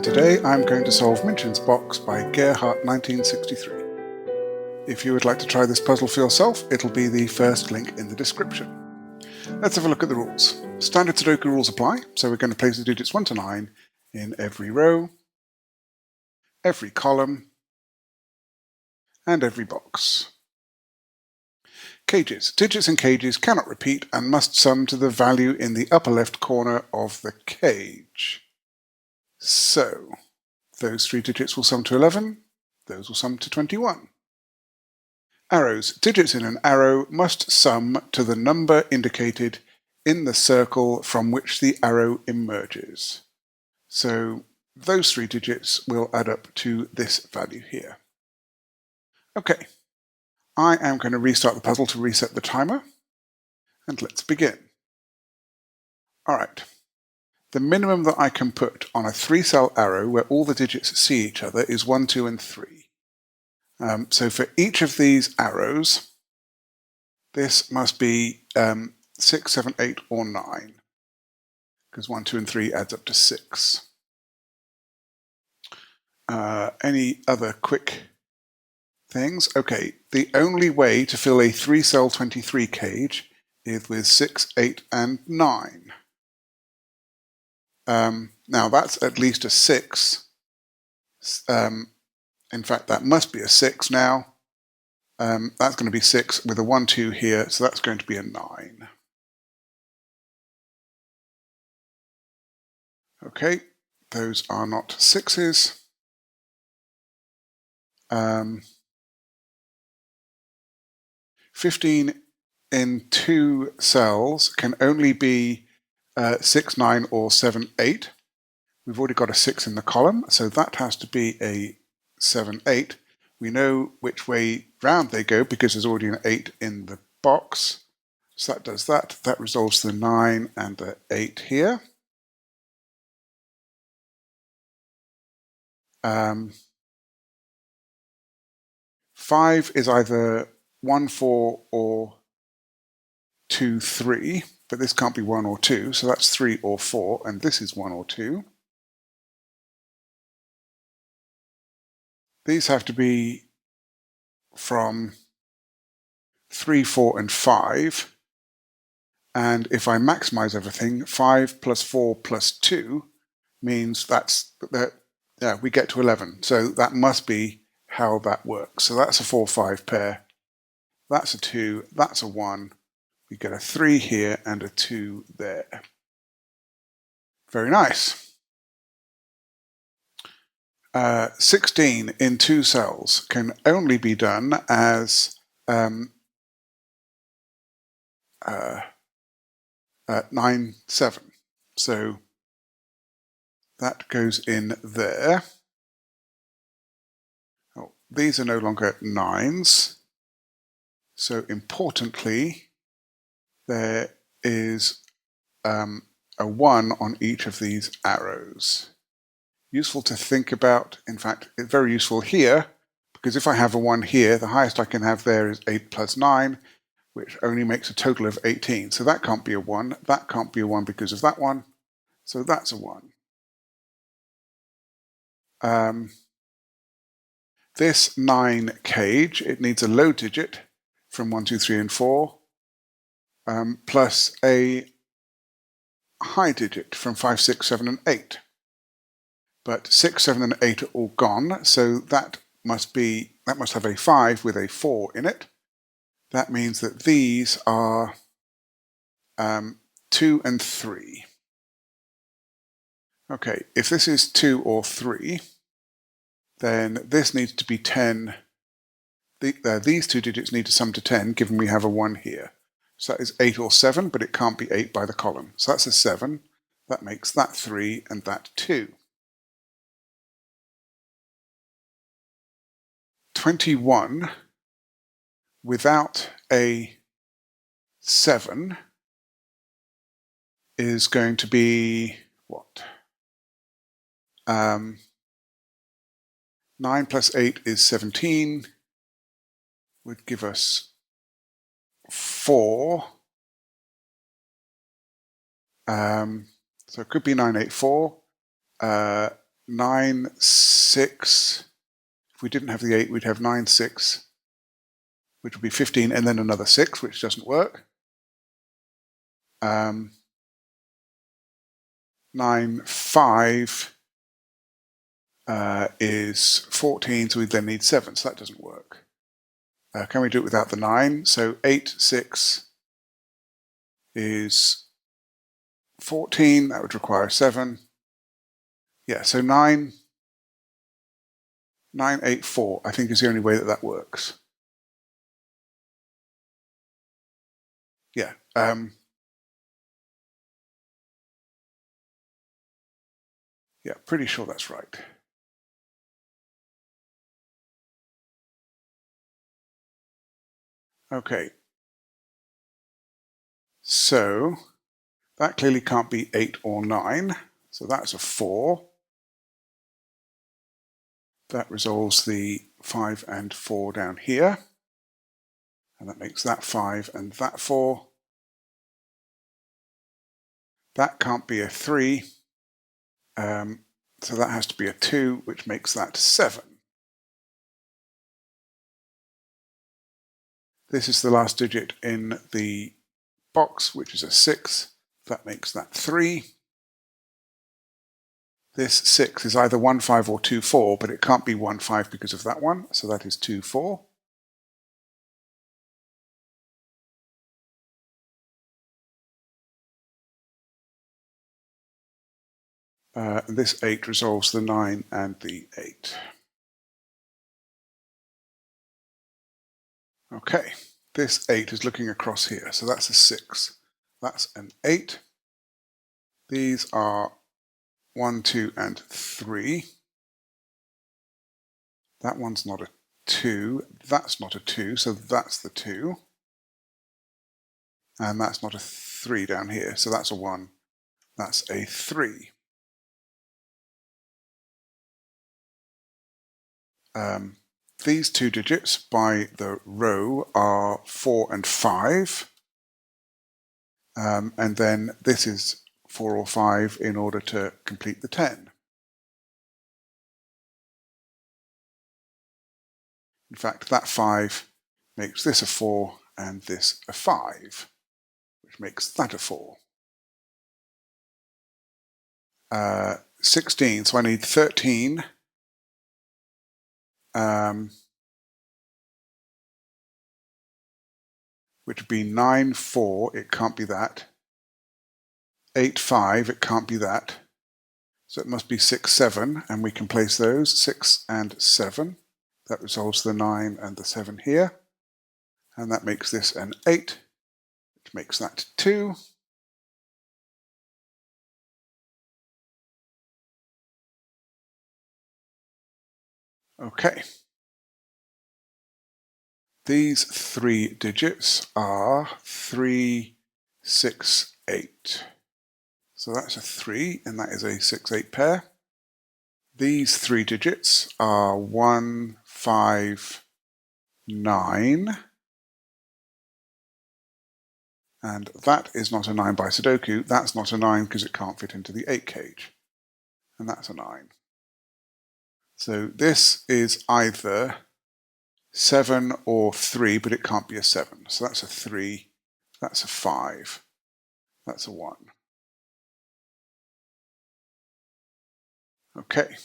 Today I'm going to solve Minchen's box by Gerhard1963. If you would like to try this puzzle for yourself, it'll be the first link in the description. Let's have a look at the rules. Standard sudoku rules apply, so we're going to place the digits 1 to 9 in every row, every column, and every box. Cages. Digits in cages cannot repeat and must sum to the value in the upper left corner of the cage. So, those 3 digits will sum to 11, those will sum to 21. Arrows. Digits in an arrow must sum to the number indicated in the circle from which the arrow emerges. So those 3 digits will add up to this value here. Okay, I am going to restart the puzzle to reset the timer, and let's begin. Alright, the minimum that I can put on a 3-cell arrow where all the digits see each other is 1, 2, and 3. So for each of these arrows, this must be 6, 7, 8, or 9, because 1, 2, and 3 adds up to 6. Any other quick things? Okay, the only way to fill a 3-cell 23 cage is with 6, 8, and 9. Now that's at least a 6. In fact, that must be a 6 now. That's going to be 6 with a 1, 2 here, so that's going to be a 9. Okay, those are not 6s. 15 in 2 cells can only be 6, 9, or 7, 8. We've already got a 6 in the column, so that has to be a 7, 8. We know which way round they go because there's already an 8 in the box. So that does that. That resolves the 9 and the 8 here. Five is either 1, 4 or 2, 3, but this can't be 1 or 2, so that's 3 or 4, and this is 1 or 2. These have to be from 3, 4, and 5. And if I maximize everything, 5 plus 4 plus 2 means we get to 11. So that must be how that works. So that's a 4, 5 pair. That's a 2. That's a 1. We get a 3 here and a 2 there. Very nice. 16 in 2 cells can only be done as 9, 7. So that goes in there. Oh, these are no longer 9s. So importantly, there is a 1 on each of these arrows. Useful to think about. In fact, it's very useful here, because if I have a 1 here, the highest I can have there is 8 plus 9, which only makes a total of 18. So that can't be a 1. That can't be a 1 because of that one. So that's a 1. This 9 cage, it needs a low digit from 1, 2, 3, and 4, plus a high digit from 5, 6, 7, and 8. But 6, 7, and 8 are all gone, so that must have a 5 with a 4 in it. That means that these are 2 and 3. Okay, if this is 2 or 3, then this needs to be 10. These 2 digits need to sum to 10, given we have a 1 here. So that is 8 or 7, but it can't be 8 by the column. So that's a 7. That makes that 3 and that 2. 21 without a 7 is going to be what? 9 plus 8 is 17, would give us 4. So it could be 9, 8, 4. 9, 6. If we didn't have the 8, we'd have 9, 6, which would be 15, and then another 6, which doesn't work. 9, 5 is 14, so we then need 7, so that doesn't work. Can we do it without the 9? So 8, 6 is 14, that would require 7. Yeah, so 9, 9, 8, 4, I think is the only way that that works. Yeah. Yeah, pretty sure that's right. Okay. So that clearly can't be 8 or 9. So that's a 4. That resolves the 5 and 4 down here. And that makes that 5 and that 4. That can't be a 3. So that has to be a 2, which makes that 7. This is the last digit in the box, which is a 6. That makes that 3. This 6 is either 1, 5 or 2, 4, but it can't be 1, 5 because of that one, so that is 2, 4. This 8 resolves the 9 and the 8. Okay, this 8 is looking across here, so that's a 6. That's an 8. These are 1, 2, and 3. That one's not a 2. That's not a 2, so that's the 2. And that's not a 3 down here, so that's a 1. That's a 3. These two digits by the row are 4 and 5. And then this is 4 or 5 in order to complete the 10. In fact, that 5 makes this a 4 and this a 5, which makes that a 4. 16, so I need 13. Which would be 9, 4, it can't be that. 8, 5, it can't be that. So it must be 6, 7, and we can place those, 6 and 7. That resolves the 9 and the 7 here. And that makes this an 8, which makes that 2. Okay. These three digits are 3, 6, 8. So that's a 3, and that is a 6, 8 pair. These three digits are 1, 5, 9. And that is not a 9 by Sudoku. That's not a 9 because it can't fit into the 8 cage. And that's a 9. So this is either 7 or 3, but it can't be a 7. So that's a 3, that's a 5, that's a 1. Okay.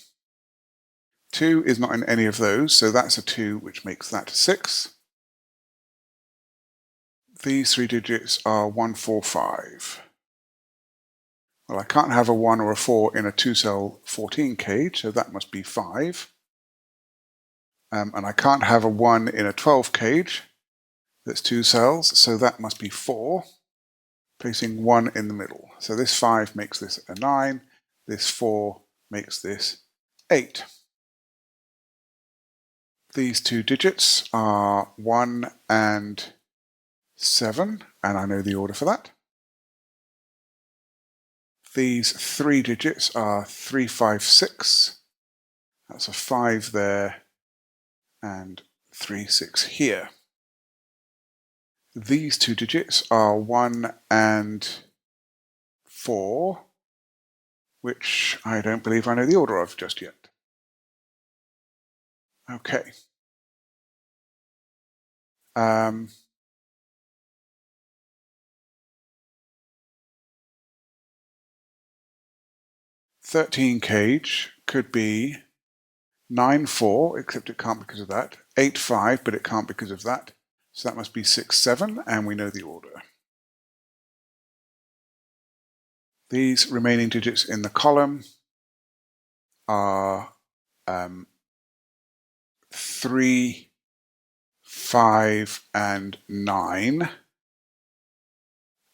2 is not in any of those, so that's a 2, which makes that a 6. These three digits are 1, 4, 5. Well, I can't have a 1 or a 4 in a 2-cell 14 cage, so that must be 5. And I can't have a 1 in a 12 cage. That's 2 cells, so that must be 4, placing 1 in the middle. So this 5 makes this a 9, this 4 makes this 8. These two digits are 1 and 7, and I know the order for that. These three digits are 3, 5, 6. That's a 5 there, and 3, 6 here. These two digits are 1 and 4. which I don't believe I know the order of just yet. Okay. 13 cage could be 9-4, except it can't because of that. 8-5, but it can't because of that. So that must be 6-7, and we know the order. These remaining digits in the column are 3, 5, and 9.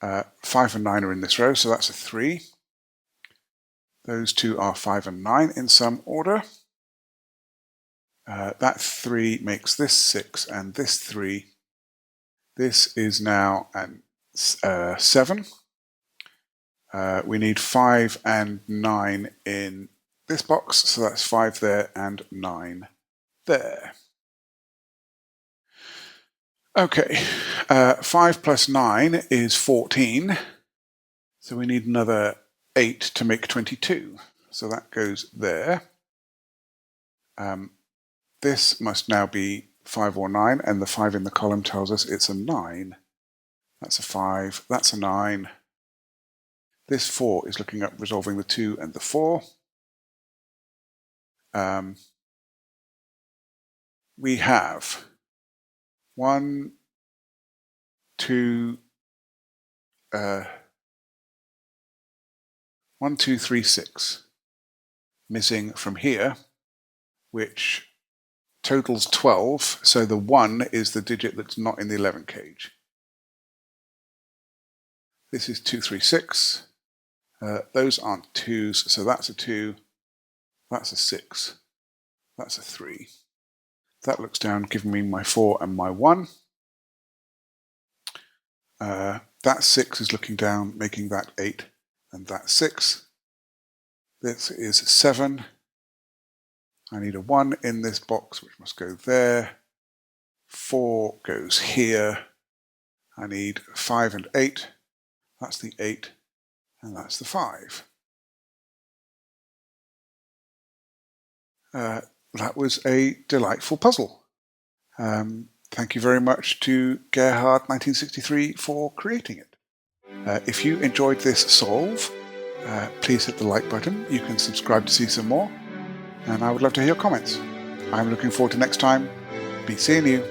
5 and 9 are in this row, so that's a 3. Those two are 5 and 9 in some order. That 3 makes this 6 and this 3. This is now an 7. We need 5 and 9 in this box, so that's 5 there and 9 there. Okay, 5 plus 9 is 14, so we need another 8 to make 22. So that goes there. This must now be 5 or 9, and the 5 in the column tells us it's a 9. That's a 5, that's a 9. This 4 is looking at resolving the 2 and the 4. We have 1, 2, 1, 2, 3, 6 missing from here, which totals 12, so the 1 is the digit that's not in the 11 cage. This is 2, 3, 6. Those aren't 2s, so that's a 2, that's a 6, that's a 3. That looks down, giving me my 4 and my 1. That 6 is looking down, making that 8, and that 6. This is 7. I need a 1 in this box, which must go there. 4 goes here. I need 5 and 8. That's the 8, and that's the 5. That was a delightful puzzle. Thank you very much to Gerhard1963 for creating it. If you enjoyed this solve, please hit the like button. You can subscribe to see some more, and I would love to hear your comments. I'm looking forward to next time. Be seeing you.